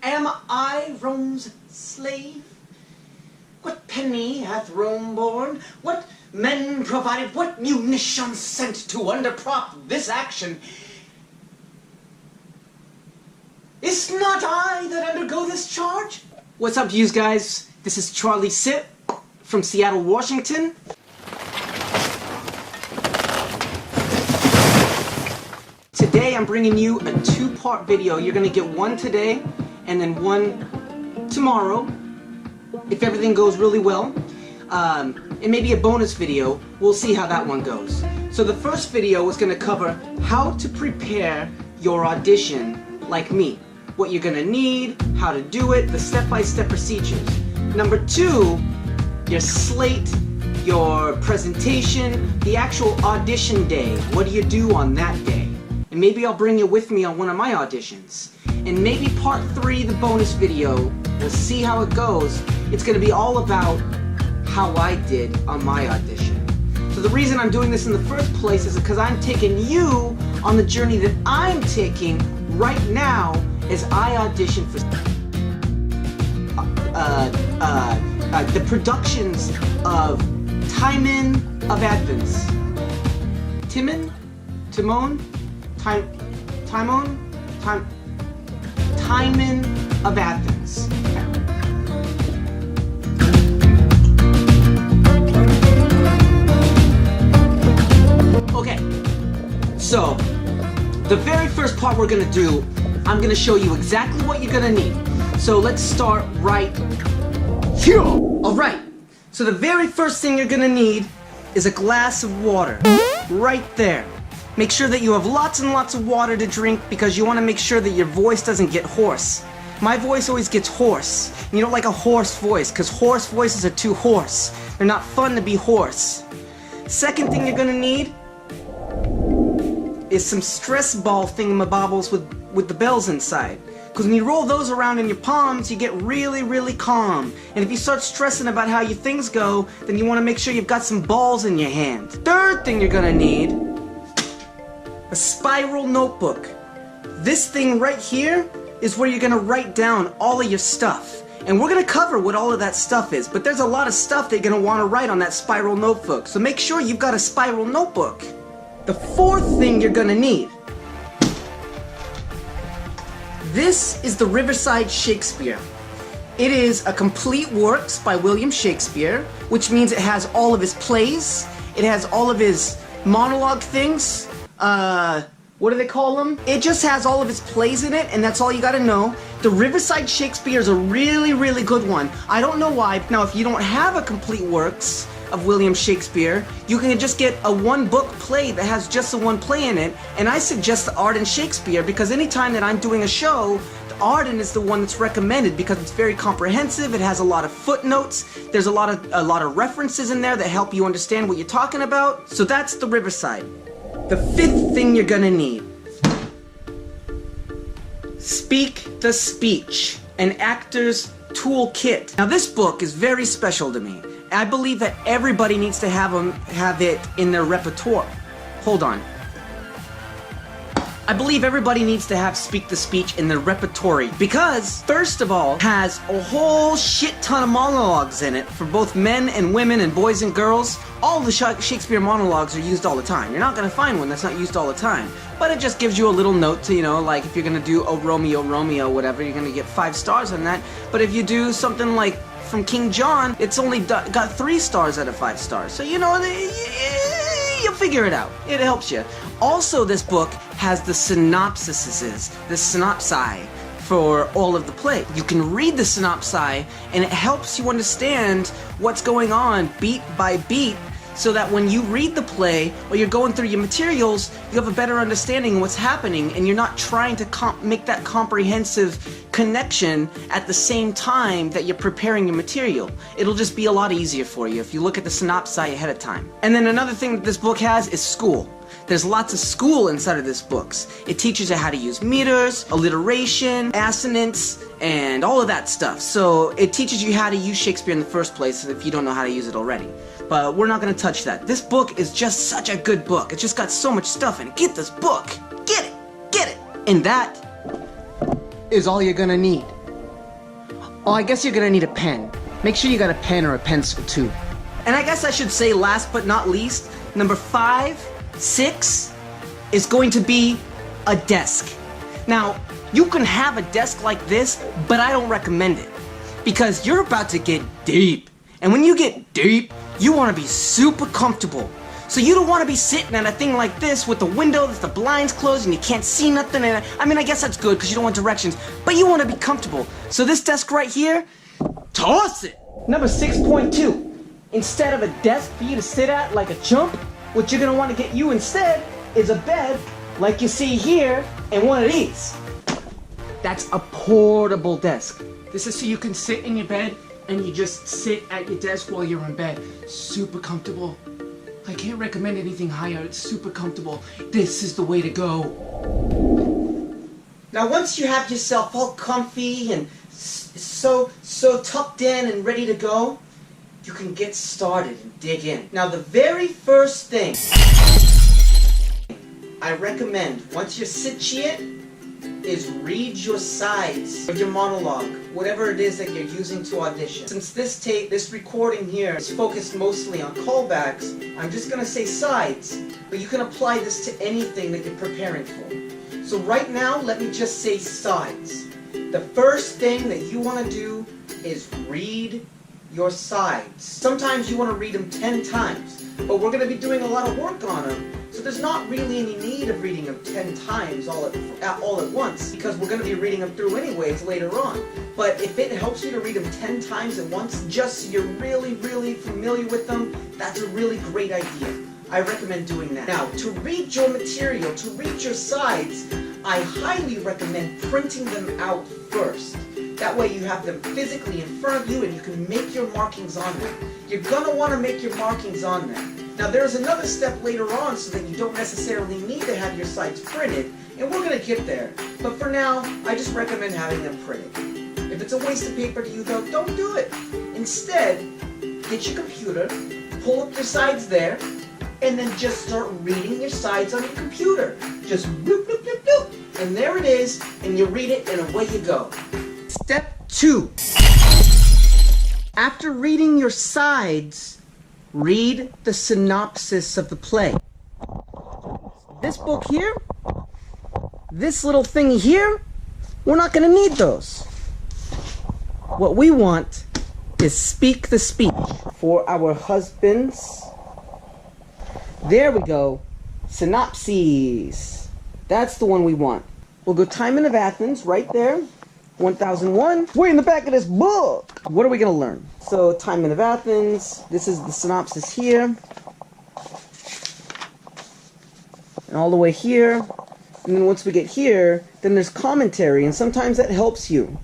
Am I Rome's slave? What penny hath Rome borne? What men provided? What munitions sent to underprop this action? Is not I that undergo this charge? What's up, you guys? This is Charlie Sipp from Seattle, Washington. Today I'm bringing you a two-part video. You're gonna get one today and then one tomorrow, if everything goes really well. And maybe a bonus video. We'll see how that one goes. So the first video is gonna cover how to prepare your audition like me. What you're gonna need, how to do it, the step-by-step procedures. Number two, your slate, your presentation, the actual audition day. What do you do on that day? And maybe I'll bring you with me on one of my auditions. And maybe part 3, the bonus video, we'll see how it goes. It's gonna be all about how I did on my audition. So the reason I'm doing this in the first place is because I'm taking you on the journey that I'm taking right now as I audition for the productions of Timon of Athens. Timon of Athens. Okay, so the very first part we're gonna do, I'm gonna show you exactly what you're gonna need. So let's start right here. Alright, so the very first thing you're gonna need is a glass of water. Right there. Make sure that you have lots and lots of water to drink because you want to make sure that your voice doesn't get hoarse. My voice always gets hoarse. You don't like a hoarse voice because hoarse voices are too hoarse. They're not fun to be hoarse. Second thing you're gonna need is some stress ball thingamabobbles with the bells inside. Because when you roll those around in your palms, you get really, really calm. And if you start stressing about how your things go, then you want to make sure you've got some balls in your hand. Third thing you're gonna need, a spiral notebook. This thing right here is where you're gonna write down all of your stuff. And we're gonna cover what all of that stuff is, but there's a lot of stuff that you're gonna wanna write on that spiral notebook. So make sure you've got a spiral notebook. The fourth thing you're gonna need, this is the Riverside Shakespeare. It is a complete works by William Shakespeare, which means it has all of his plays, it has all of his monologue things, what do they call them? It just has all of his plays in it, and that's all you gotta know. The Riverside Shakespeare is a really, really good one. I don't know why. Now, if you don't have a complete works of William Shakespeare, you can just get a one-book play that has just the one play in it, and I suggest the Arden Shakespeare because anytime that I'm doing a show, the Arden is the one that's recommended because it's very comprehensive, it has a lot of footnotes, there's a lot of references in there that help you understand what you're talking about, so that's the Riverside. The fifth thing you're gonna need, Speak the Speech, an actor's toolkit. Now this book is very special to me. I believe that everybody needs to have it in their repertoire. Hold on. I believe everybody needs to have Speak the Speech in their repertory because, first of all, it has a whole shit ton of monologues in it for both men and women and boys and girls. All the Shakespeare monologues are used all the time. You're not gonna find one that's not used all the time. But it just gives you a little note to, you know, like if you're gonna do Oh Romeo, Romeo, whatever, you're gonna get 5 stars on that. But if you do something like from King John, it's only got 3 stars out of 5 stars. So, you know, you'll figure it out. It helps you. Also, this book has the synopsises, the synopsi for all of the play. You can read the synopsi, and it helps you understand what's going on beat by beat, so that when you read the play or you're going through your materials, you have a better understanding of what's happening and you're not trying to make that comprehensive connection at the same time that you're preparing your material. It'll just be a lot easier for you if you look at the synopsis ahead of time. And then another thing that this book has is school. There's lots of school inside of this book. It teaches you how to use meters, alliteration, assonance, and all of that stuff. So it teaches you how to use Shakespeare in the first place if you don't know how to use it already. But we're not going to touch that. This book is just such a good book. It's just got so much stuff in it. Get this book. Get it. Get it. And that is all you're going to need. Oh, I guess you're gonna need a pen. Make sure you got a pen or a pencil too. And I guess I should say last but not least, number 5, 6 is going to be a desk. Now, you can have a desk like this, but I don't recommend it because you're about to get deep. And when you get deep, you want to be super comfortable. So you don't want to be sitting at a thing like this with the window, with the blinds closed, and you can't see nothing. And I mean, I guess that's good because you don't want directions, but you want to be comfortable. So this desk right here, toss it. Number 6.2. Instead of a desk for you to sit at like a chump, what you're going to want to get you instead is a bed like you see here and one of these. That's a portable desk. This is so you can sit in your bed and you just sit at your desk while you're in bed. Super comfortable. I can't recommend anything higher. It's super comfortable. This is the way to go. Now once you have yourself all comfy and so tucked in and ready to go, you can get started and dig in. Now the very first thing I recommend once you're situated is read your sides of your monologue, whatever it is that you're using to audition. Since this recording here is focused mostly on callbacks, I'm just gonna say sides, but you can apply this to anything that you're preparing for. So right now, let me just say sides. The first thing that you wanna do is read your sides. Sometimes you wanna read them 10 times, but we're gonna be doing a lot of work on them. So there's not really any need of reading them 10 times all at once, because we're going to be reading them through anyways later on. But if it helps you to read them 10 times at once, just so you're really, really familiar with them, that's a really great idea. I recommend doing that. Now, to read your material, to read your sides, I highly recommend printing them out first. That way you have them physically in front of you and you can make your markings on them. You're going to want to make your markings on them. Now there's another step later on so that you don't necessarily need to have your sides printed, and we're going to get there. But for now, I just recommend having them printed. If it's a waste of paper to you though, don't do it. Instead, get your computer, pull up your sides there, and then just start reading your sides on your computer. Just whoop, whoop, whoop, whoop. And there it is, and you read it and away you go. Step 2. After reading your sides, read the synopsis of the play. This book here, this little thingy here, we're not going to need those. What we want is speak the speech for our husbands. There we go. Synopses. That's the one we want. We'll go Timon of Athens right there. 1001. Way in the back of this book. What are we going to learn? So, Timon of Athens. This is the synopsis here. And all the way here. And then once we get here, then there's commentary. And sometimes that helps you.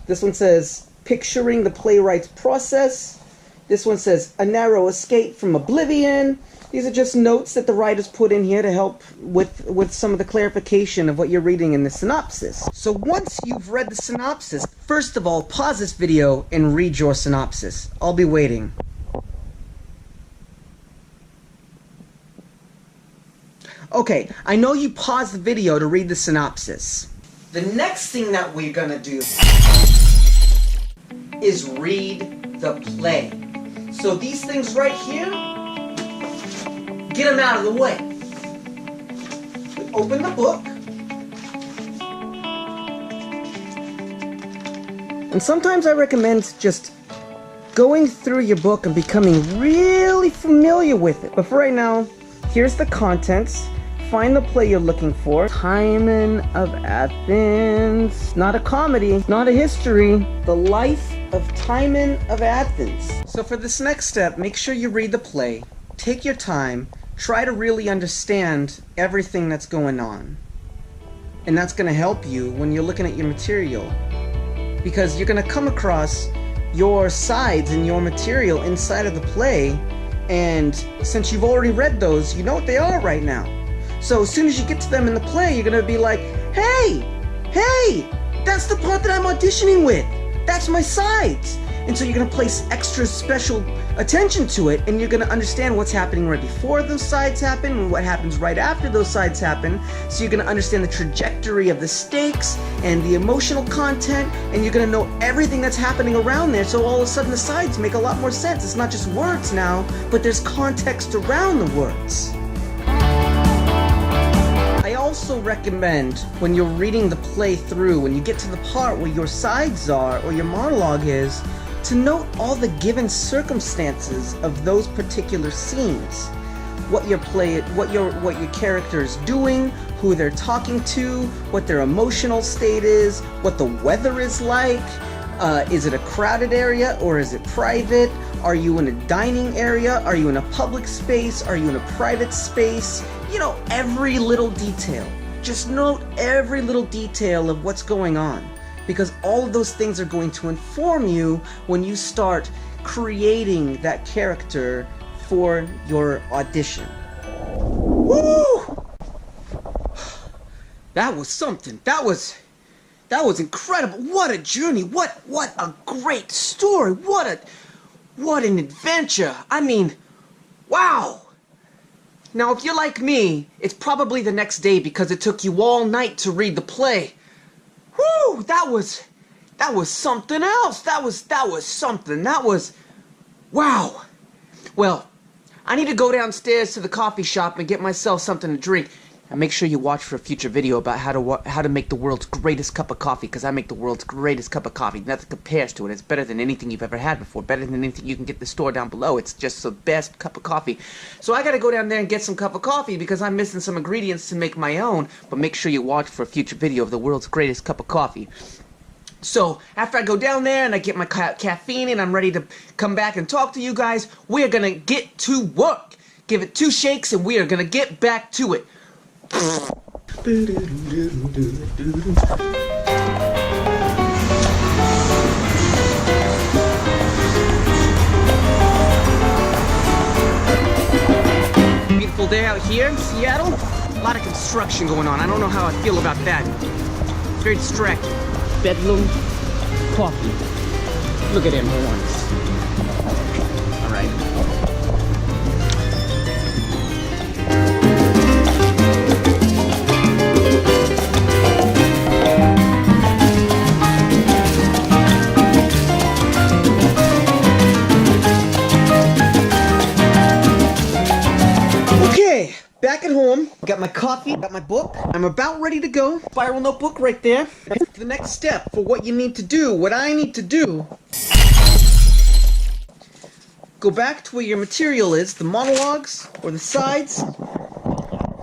This one says, picturing the playwright's process. This one says, a narrow escape from oblivion. These are just notes that the writers put in here to help with some of the clarification of what you're reading in the synopsis. So once you've read the synopsis, first of all, pause this video and read your synopsis. I'll be waiting. Okay, I know you paused the video to read the synopsis. The next thing that we're gonna do is read the play. So these things right here, get them out of the way. Open the book. And sometimes I recommend just going through your book and becoming really familiar with it. But for right now, here's the contents. Find the play you're looking for. Timon of Athens. Not a comedy, not a history. The life of Timon of Athens. So for this next step, make sure you read the play. Take your time. Try to really understand everything that's going on. And that's going to help you when you're looking at your material. Because you're going to come across your sides and your material inside of the play. And since you've already read those, you know what they are right now. So as soon as you get to them in the play, you're going to be like, hey, that's the part that I'm auditioning with. That's my sides. And so you're going to place extra special attention to it, and you're going to understand what's happening right before those sides happen and what happens right after those sides happen. So you're going to understand the trajectory of the stakes and the emotional content, and you're going to know everything that's happening around there. So all of a sudden the sides make a lot more sense. It's not just words now, but there's context around the words. I also recommend when you're reading the play through, when you get to the part where your sides are or your monologue is, to note all the given circumstances of those particular scenes. What your character is doing, who they're talking to, what their emotional state is, what the weather is like. Is it a crowded area or is it private? Are you in a dining area? Are you in a public space? Are you in a private space? You know, every little detail. Just note every little detail of what's going on, because all of those things are going to inform you when you start creating that character for your audition. Woo! That was something. That was incredible. What a journey. What a great story. What an adventure. I mean, wow. Now, if you're like me, it's probably the next day because it took you all night to read the play. Whew, that was something else. That was something. That was, wow. Well, I need to go downstairs to the coffee shop and get myself something to drink. And make sure you watch for a future video about how to make the world's greatest cup of coffee, because I make the world's greatest cup of coffee. Nothing compares to it. It's better than anything you've ever had before. Better than anything you can get at the store down below. It's just the best cup of coffee. So I gotta go down there and get some cup of coffee because I'm missing some ingredients to make my own. But make sure you watch for a future video of the world's greatest cup of coffee. So, after I go down there and I get my caffeine and I'm ready to come back and talk to you guys, we're gonna get to work. Give it 2 shakes and we are gonna get back to it. Beautiful day out here in Seattle. A lot of construction going on. I don't know how I feel about that. It's very distracting. Bedlam coffee. Look at him horns. All right. Back at home, got my coffee, got my book. I'm about ready to go. Spiral notebook right there. The next step for what you need to do, what I need to do. Go back to where your material is, the monologues or the sides.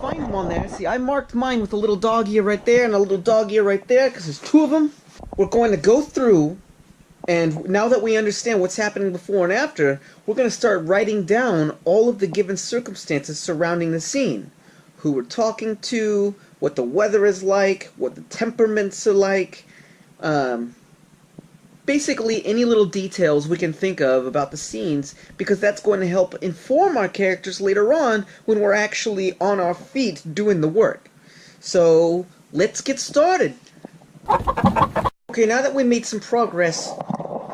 Find them on there. See, I marked mine with a little dog ear right there and a little dog ear right there because there's 2 of them. We're going to go through, and now that we understand what's happening before and after, we're going to start writing down all of the given circumstances surrounding the scene. Who we're talking to, what the weather is like, what the temperaments are like. Basically, any little details we can think of about the scenes, because that's going to help inform our characters later on when we're actually on our feet doing the work. So, let's get started. Okay, now that we made some progress,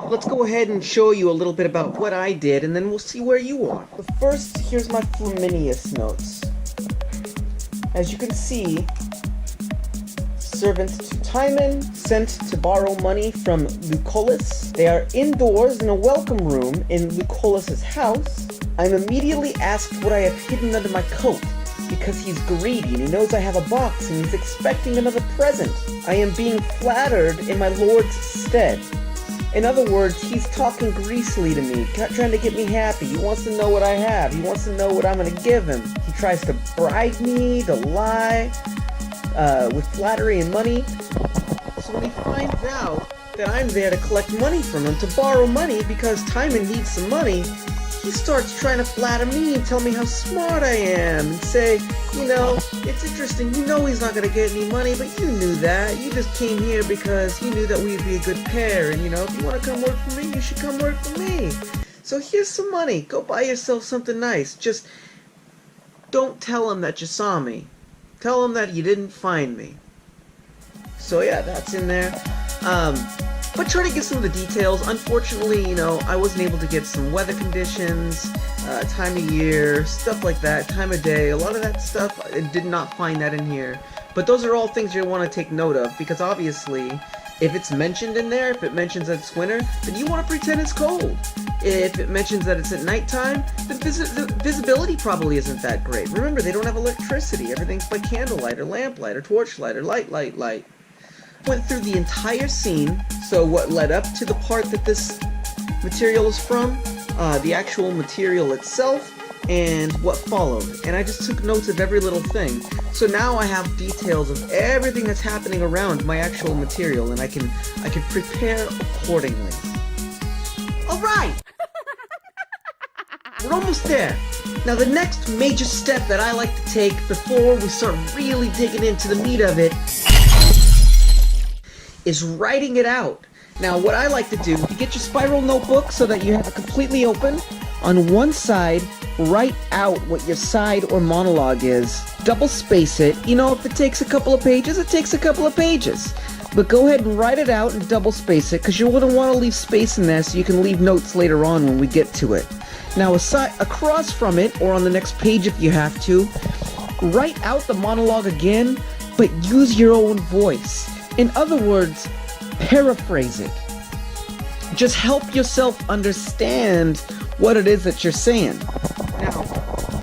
let's go ahead and show you a little bit about what I did, and then we'll see where you are. But first, here's my Flaminius notes. As you can see, servants to Timon, sent to borrow money from Lucullus. They are indoors in a welcome room in Lucullus's house. I'm immediately asked what I have hidden under my coat, because he's greedy and he knows I have a box and he's expecting another present. I am being flattered in my lord's stead. In other words, he's talking greasily to me, trying to get me happy. He wants to know what I have. He wants to know what I'm going to give him. He tries to bribe me, to lie, with flattery and money. So when he finds out that I'm there to collect money from him, to borrow money because Timon needs some money, he starts trying to flatter me and tell me how smart I am and say, you know, it's interesting, you know he's not going to get any money, but you knew that. You just came here because you knew that we'd be a good pair, and you know, if you want to come work for me, you should come work for me. So here's some money. Go buy yourself something nice. Just don't tell him that you saw me. Tell him that you didn't find me. So yeah, that's in there. but try to get some of the details. Unfortunately, you know, I wasn't able to get some weather conditions, time of year, stuff like that, time of day. A lot of that stuff, I did not find that in here. But those are all things you want to take note of, because obviously, if it's mentioned in there, if it mentions that it's winter, then you want to pretend it's cold. If it mentions that it's at nighttime, then visibility probably isn't that great. Remember, they don't have electricity. Everything's by candlelight or lamplight or torchlight or light. Went through the entire scene, so what led up to the part that this material is from, the actual material itself, and what followed. And I just took notes of every little thing. So now I have details of everything that's happening around my actual material, and I can prepare accordingly. Alright! We're almost there. Now the next major step that I like to take before we start really digging into the meat of it is writing it out. Now what I like to do, you get your spiral notebook so that you have it completely open. On one side, write out what your side or monologue is. Double space it. You know, if it takes a couple of pages, it takes a couple of pages. But go ahead and write it out and double space it, because you wouldn't want to leave space in there so you can leave notes later on when we get to it. Now across from it, or on the next page if you have to, write out the monologue again, but use your own voice. In other words, paraphrase it. Just help yourself understand what it is that you're saying. Now,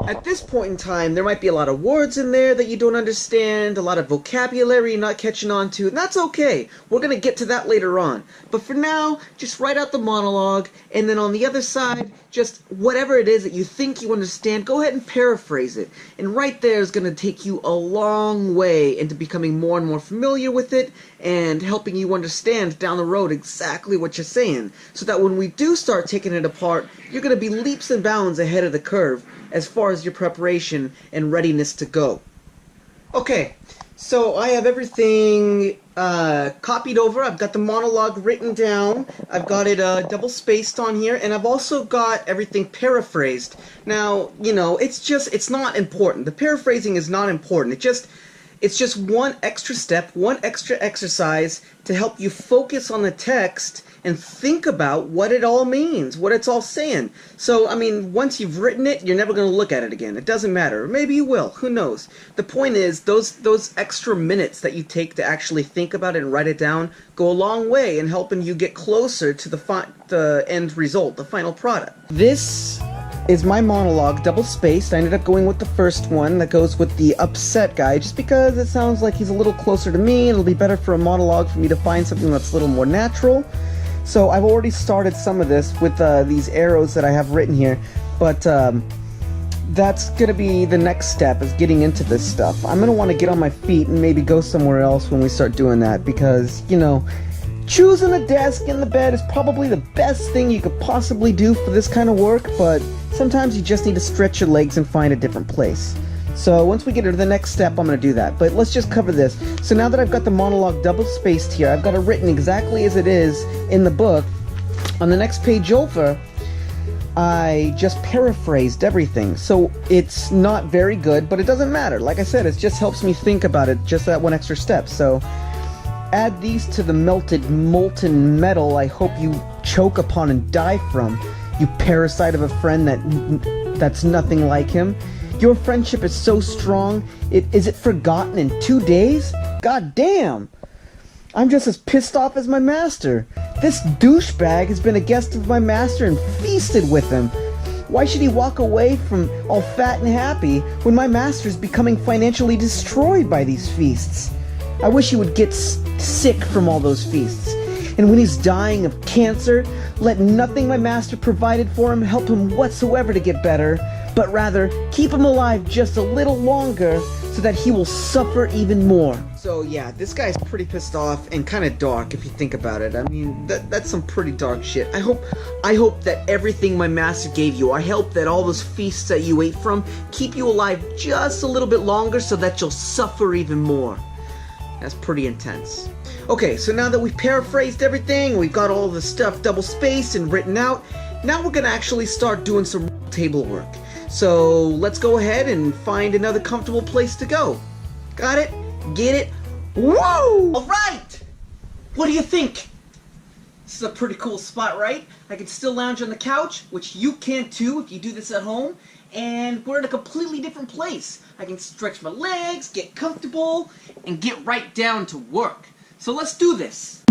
at this point in time, there might be a lot of words in there that you don't understand, a lot of vocabulary you're not catching on to, and that's okay. We're going to get to that later on. But for now, just write out the monologue, and then on the other side, just whatever it is that you think you understand, go ahead and paraphrase it. And right there is going to take you a long way into becoming more and more familiar with it, and helping you understand down the road exactly what you're saying, so that when we do start taking it apart, you're going to be leaps and bounds ahead of the curve as far as your preparation and readiness to go. Okay, so I have everything copied over. I've got the monologue written down. I've got it double spaced on here, and I've also got everything paraphrased. Now, you know, it's not important. The paraphrasing is not important. It's just one extra step, one extra exercise to help you focus on the text and think about what it all means, what it's all saying. So, I mean, once you've written it, you're never going to look at it again. It doesn't matter. Or maybe you will. Who knows? The point is, those extra minutes that you take to actually think about it and write it down go a long way in helping you get closer to the end result, the final product. This is my monologue, double spaced. I ended up going with the first one that goes with the upset guy, just because it sounds like he's a little closer to me. It'll be better for a monologue for me to find something that's a little more natural. So I've already started some of this with these arrows that I have written here, but that's going to be the next step, is getting into this stuff. I'm going to want to get on my feet and maybe go somewhere else when we start doing that, because, you know, choosing a desk in the bed is probably the best thing you could possibly do for this kind of work, but sometimes you just need to stretch your legs and find a different place. So once we get to the next step, I'm going to do that. But let's just cover this. So now that I've got the monologue double spaced here, I've got it written exactly as it is in the book. On the next page over, I just paraphrased everything. So it's not very good, but it doesn't matter. Like I said, it just helps me think about it, just that one extra step. So add these to the melted, molten metal I hope you choke upon and die from, you parasite of a friend that's nothing like him. Your friendship is so strong, is it forgotten in 2 days? God damn! I'm just as pissed off as my master. This douchebag has been a guest of my master and feasted with him. Why should he walk away from all fat and happy when my master is becoming financially destroyed by these feasts? I wish he would get sick from all those feasts. And when he's dying of cancer, let nothing my master provided for him help him whatsoever to get better, but rather keep him alive just a little longer so that he will suffer even more. So yeah, this guy's pretty pissed off and kind of dark if you think about it. I mean, that's some pretty dark shit. I hope that everything my master gave you, I hope that all those feasts that you ate from keep you alive just a little bit longer so that you'll suffer even more. That's pretty intense. Okay, so now that we've paraphrased everything, we've got all the stuff double spaced and written out, now we're gonna actually start doing some table work. So let's go ahead and find another comfortable place to go. Got it? Get it? Whoa! Alright! What do you think? This is a pretty cool spot, right? I can still lounge on the couch, which you can too if you do this at home. And we're in a completely different place. I can stretch my legs, get comfortable, and get right down to work. So let's do this.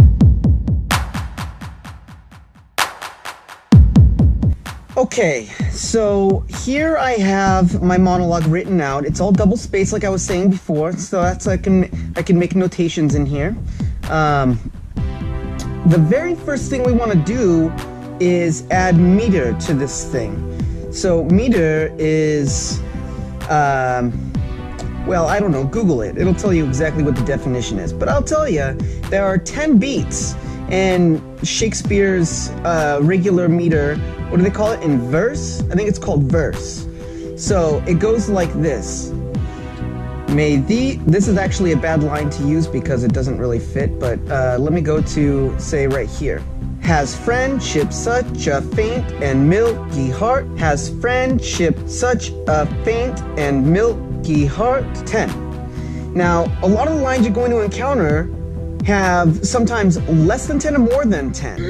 Okay, so here I have my monologue written out. It's all double spaced like I was saying before, so that's I can make notations in here. The very first thing we want to do is add meter to this thing. So meter is, well, I don't know, Google it. It'll tell you exactly what the definition is. But I'll tell you, there are 10 beats in Shakespeare's regular meter. What do they call it? In verse? I think it's called verse. So it goes like this. This is actually a bad line to use because it doesn't really fit, but let me go to, say, right here. Has friendship such a faint and milky heart? Has friendship such a faint and milky heart? 10. Now, a lot of the lines you're going to encounter have sometimes less than 10 or more than 10.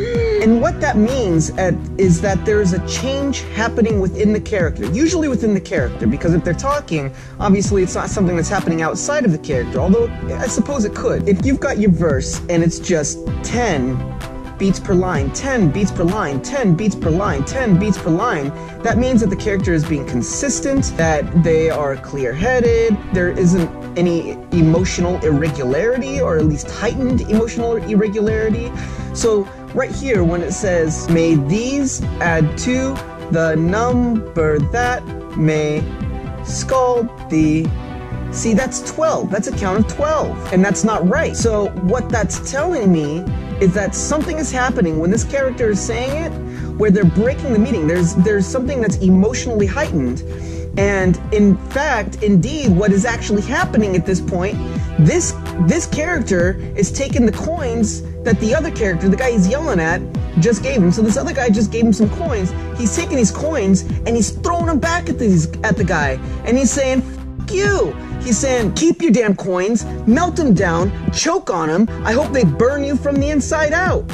And what that means is that there's a change happening within the character, usually within the character, because if they're talking, obviously it's not something that's happening outside of the character, although I suppose it could. If you've got your verse and it's just 10 beats per line, 10 beats per line, 10 beats per line, 10 beats per line, that means that the character is being consistent, that they are clear-headed, there isn't any emotional irregularity, or at least heightened emotional irregularity. So right here, when it says, may these add to the number that may scald thee. See, that's 12. That's a count of 12. And that's not right. So what that's telling me is that something is happening when this character is saying it, where they're breaking the meaning. There's something that's emotionally heightened. And in fact, indeed, what is actually happening at this point, this character is taking the coins that the other character, the guy he's yelling at, just gave him. So this other guy just gave him some coins. He's taking these coins and he's throwing them back at the guy. And he's saying, F you. He's saying, keep your damn coins, melt them down, choke on them. I hope they burn you from the inside out.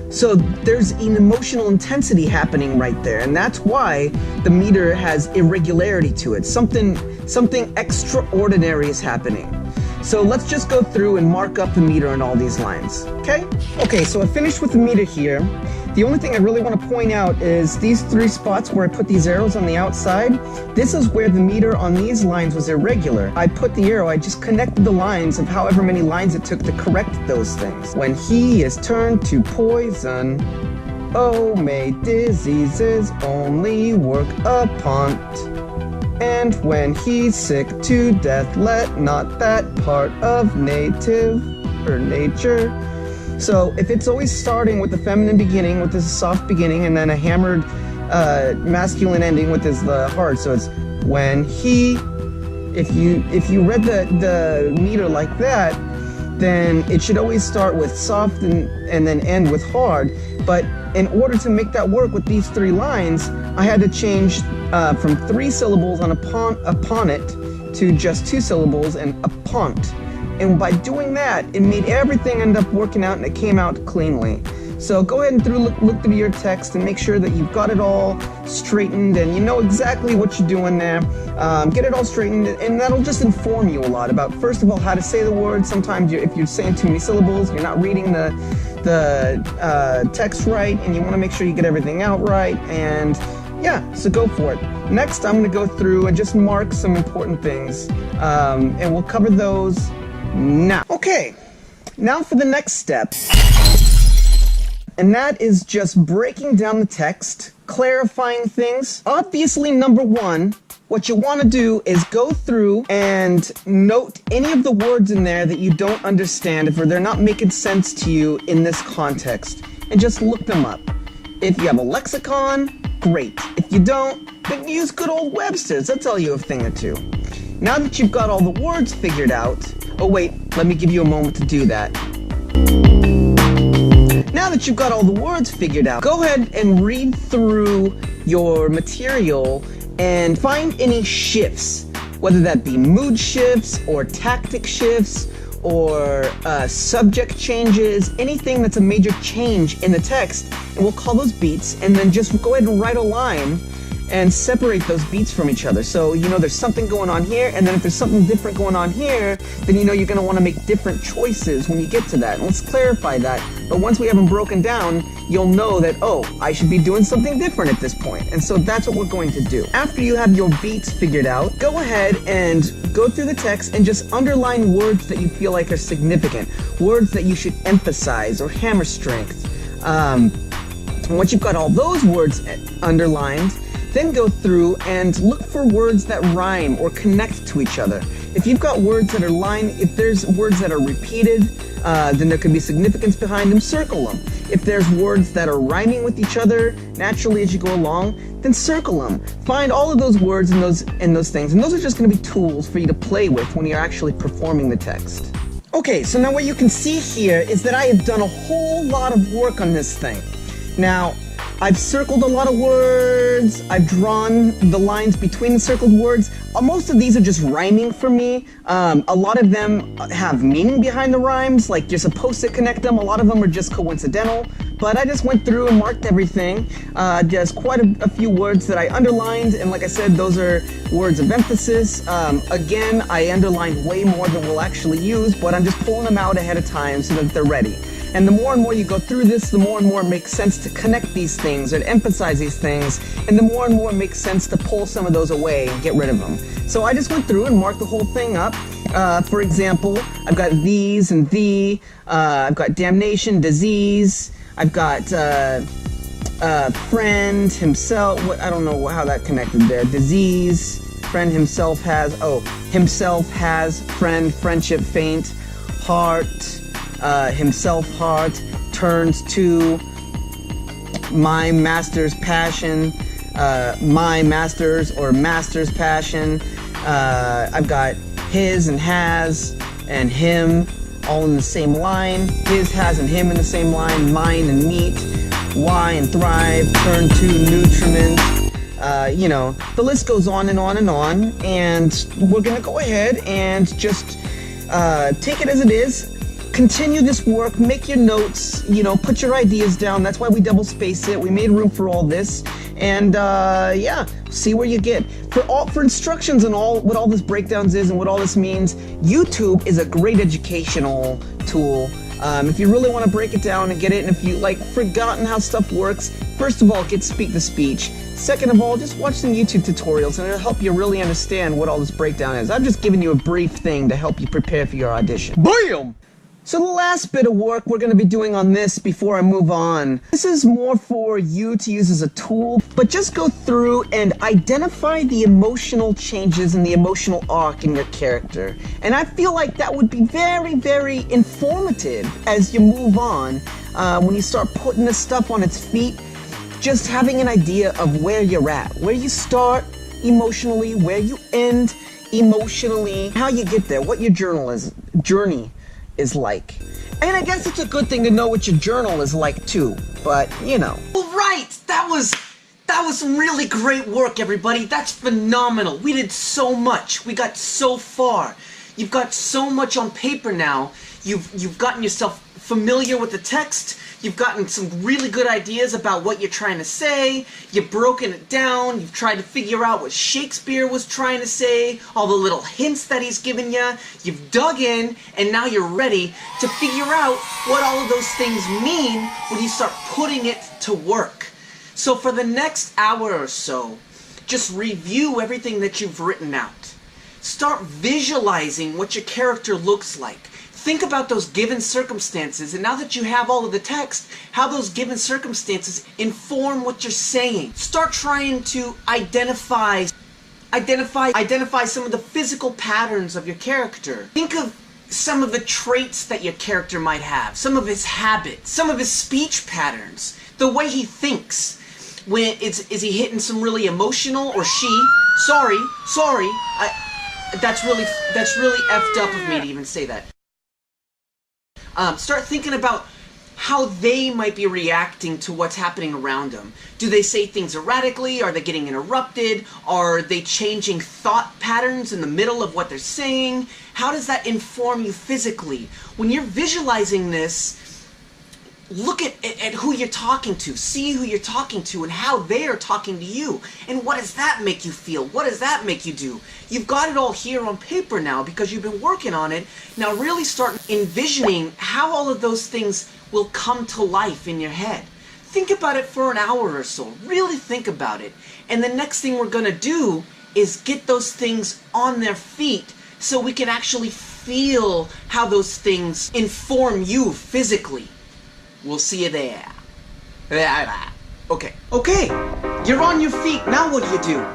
So there's an emotional intensity happening right there, and that's why the meter has irregularity to it. Something extraordinary is happening. So let's just go through and mark up the meter on all these lines, okay? Okay, so I finished with the meter here. The only thing I really want to point out is these 3 spots where I put these arrows on the outside. This is where the meter on these lines was irregular. I put the arrow, I just connected the lines of however many lines it took to correct those things. When he is turned to poison, oh, may diseases only work upon it. And when he's sick to death, let not that part of nature. So if it's always starting with the feminine beginning, with this soft beginning, and then a hammered masculine ending with this hard, so it's when he, if you read the meter like that, then it should always start with soft and then end with hard. But in order to make that work with these 3 lines, I had to change from 3 syllables on upon it to just 2 syllables and upont. And by doing that, it made everything end up working out and it came out cleanly. So go ahead and look through your text and make sure that you've got it all straightened and you know exactly what you're doing there. Get it all straightened, and that'll just inform you a lot about, first of all, how to say the words. Sometimes if you're saying too many syllables, you're not reading the text right, and you want to make sure you get everything out right. And yeah, so go for it. Next, I'm going to go through and just mark some important things, and we'll cover those now. Okay, now for the next step. And that is just breaking down the text, clarifying things. Obviously, number 1, what you want to do is go through and note any of the words in there that you don't understand, if they're not making sense to you in this context, and just look them up. If you have a lexicon, great. If you don't, then use good old Webster's. That'll tell you a thing or two. Now that you've got all the words figured out, oh wait, let me give you a moment to do that. Now that you've got all the words figured out, go ahead and read through your material and find any shifts, whether that be mood shifts or tactic shifts or subject changes, anything that's a major change in the text, and we'll call those beats, and then just go ahead and write a line and separate those beats from each other. So you know there's something going on here, and then if there's something different going on here, then you know you're going to want to make different choices when you get to that. And let's clarify that. But once we have them broken down, you'll know that, oh, I should be doing something different at this point. And so that's what we're going to do. After you have your beats figured out, go ahead and go through the text and just underline words that you feel like are significant, words that you should emphasize or hammer strength. Once you've got all those words underlined, then go through and look for words that rhyme or connect to each other. If you've got words that are if there's words that are repeated, then there could be significance behind them, circle them. If there's words that are rhyming with each other naturally as you go along, then circle them. Find all of those words and those things, and those are just going to be tools for you to play with when you're actually performing the text. Okay, so now what you can see here is that I have done a whole lot of work on this thing. Now, I've circled a lot of words, I've drawn the lines between the circled words. Most of these are just rhyming for me. A lot of them have meaning behind the rhymes, like you're supposed to connect them. A lot of them are just coincidental. But I just went through and marked everything. There's quite a few words that I underlined, and like I said, those are words of emphasis. Again, I underlined way more than we'll actually use, but I'm just pulling them out ahead of time so that they're ready. And the more and more you go through this, the more and more it makes sense to connect these things and emphasize these things, and the more and more it makes sense to pull some of those away and get rid of them. So I just went through and marked the whole thing up. For example, I've got these and thee, I've got damnation, disease, I've got friend, himself, I don't know how that connected there, disease, friend, himself has, himself has, friend, friendship, faint, heart, himself, heart, turns to, my master's passion, my master's or master's passion. I've got his and has and him all in the same line, his, has, and him in the same line, mine and meat, why and thrive, turn to, nutriment. You know, the list goes on and on and on, and we're gonna go ahead and just take it as it is. Continue this work, make your notes, you know, put your ideas down. That's why we double space it. We made room for all this. And yeah, see where you get. For instructions on what all this breakdowns is and what all this means, YouTube is a great educational tool. If you really want to break it down and get it, and if you like forgotten how stuff works, first of all, get Speak the Speech. Second of all, just watch some YouTube tutorials and it'll help you really understand what all this breakdown is. I'm just giving you a brief thing to help you prepare for your audition. BAM! So the last bit of work we're going to be doing on this before I move on, this is more for you to use as a tool, but just go through and identify the emotional changes and the emotional arc in your character. And I feel like that would be very, very informative as you move on, when you start putting this stuff on its feet, just having an idea of where you're at, where you start emotionally, where you end emotionally, how you get there, what your journey is like. And I guess it's a good thing to know what your journal is like too, but you know. All right, that was some really great work, everybody. That's phenomenal. We did so much. We got so far. You've got so much on paper now. You've gotten yourself familiar with the text. You've gotten some really good ideas about what you're trying to say. You've broken it down. You've tried to figure out what Shakespeare was trying to say, all the little hints that he's given you. You've dug in, and now you're ready to figure out what all of those things mean when you start putting it to work. So for the next hour or so, just review everything that you've written out. Start visualizing what your character looks like. Think about those given circumstances, and now that you have all of the text, how those given circumstances inform what you're saying. Start trying to identify some of the physical patterns of your character. Think of some of the traits that your character might have, some of his habits, some of his speech patterns, the way he thinks. Is he hitting some really emotional, or she? Sorry, that's really effed up of me to even say that. Start thinking about how they might be reacting to what's happening around them. Do they say things erratically? Are they getting interrupted? Are they changing thought patterns in the middle of what they're saying? How does that inform you physically? When you're visualizing this, look at who you're talking to. See who you're talking to and how they are talking to you. And what does that make you feel? What does that make you do? You've got it all here on paper now because you've been working on it. Now really start envisioning how all of those things will come to life in your head. Think about it for an hour or so. Really think about it. And the next thing we're going to do is get those things on their feet so we can actually feel how those things inform you physically. We'll see you there. Okay. Okay, you're on your feet. Now what do?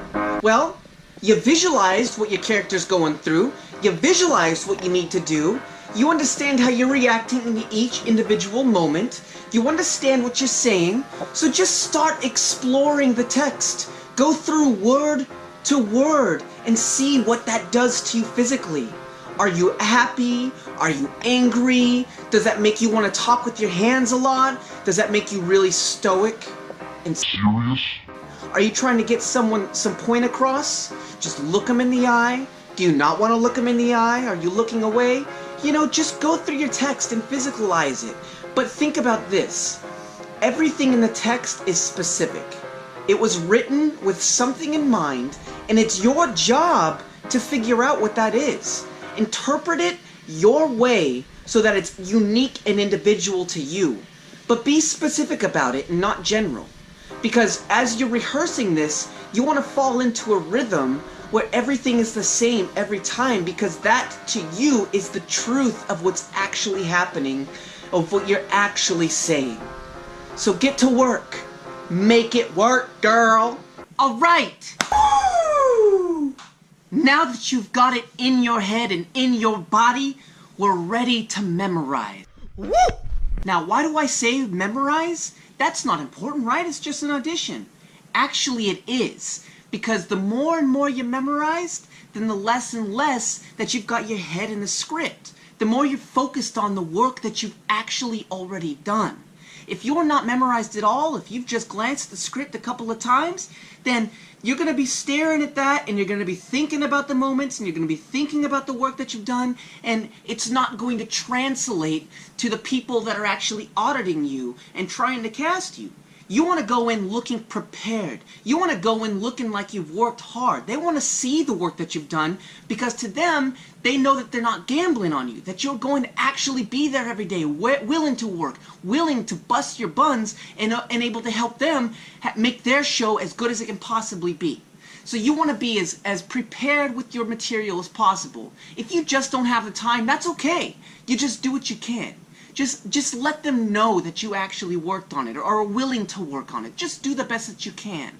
Well, you visualized what your character's going through. You visualized what you need to do. You understand how you're reacting in each individual moment. You understand what you're saying. So just start exploring the text. Go through word to word and see what that does to you physically. Are you happy? Are you angry? Does that make you want to talk with your hands a lot? Does that make you really stoic and serious? Are you trying to get someone some point across? Just look them in the eye. Do you not want to look them in the eye? Are you looking away? You know, just go through your text and physicalize it. But think about this. Everything in the text is specific. It was written with something in mind, and it's your job to figure out what that is. Interpret it your way so that it's unique and individual to you. But be specific about it and not general. Because as you're rehearsing this, you want to fall into a rhythm where everything is the same every time, because that to you is the truth of what's actually happening, of what you're actually saying. So get to work. Make it work, girl. All right. Woo! Now that you've got it in your head and in your body, we're ready to memorize. Woo! Now, why do I say memorize? That's not important, right? It's just an audition. Actually, it is. Because the more and more you memorized, then the less and less that you've got your head in the script. The more you're focused on the work that you've actually already done. If you're not memorized at all, if you've just glanced at the script a couple of times, then you're going to be staring at that, and you're going to be thinking about the moments, and you're going to be thinking about the work that you've done, and it's not going to translate to the people that are actually auditing you and trying to cast you. You want to go in looking prepared. You want to go in looking like you've worked hard. They want to see the work that you've done, because to them, they know that they're not gambling on you, that you're going to actually be there every day, willing to work, willing to bust your buns, and able to help them make their show as good as it can possibly be. So you want to be as prepared with your material as possible. If you just don't have the time, that's okay. You just do what you can. Just let them know that you actually worked on it or are willing to work on it. Just do the best that you can.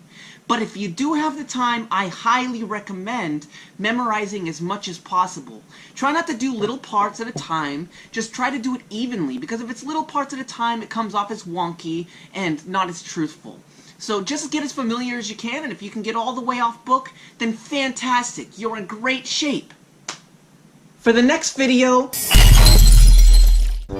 But if you do have the time, I highly recommend memorizing as much as possible. Try not to do little parts at a time. Just try to do it evenly, because if it's little parts at a time, it comes off as wonky and not as truthful. So just get as familiar as you can, and if you can get all the way off book, then fantastic. You're in great shape. For the next video,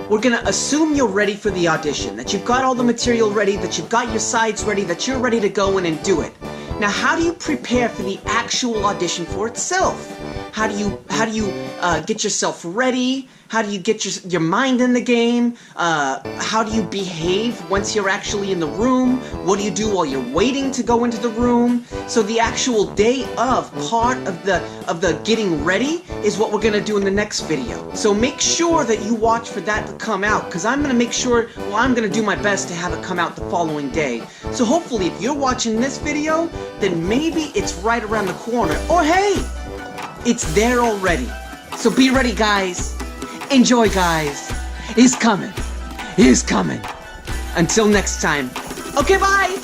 we're gonna assume you're ready for the audition, that you've got all the material ready, that you've got your sides ready, that you're ready to go in and do it. Now, how do you prepare for the actual audition for itself? How do you get yourself ready? How do you get your mind in the game? How do you behave once you're actually in the room? What do you do while you're waiting to go into the room? So the actual day of part of the getting ready is what we're gonna do in the next video. So make sure that you watch for that to come out, because I'm gonna make sure, well, I'm gonna do my best to have it come out the following day. So hopefully if you're watching this video, then maybe it's right around the corner. Or hey, it's there already. So be ready, guys. Enjoy, guys. He's coming. He's coming. Until next time. Okay, bye.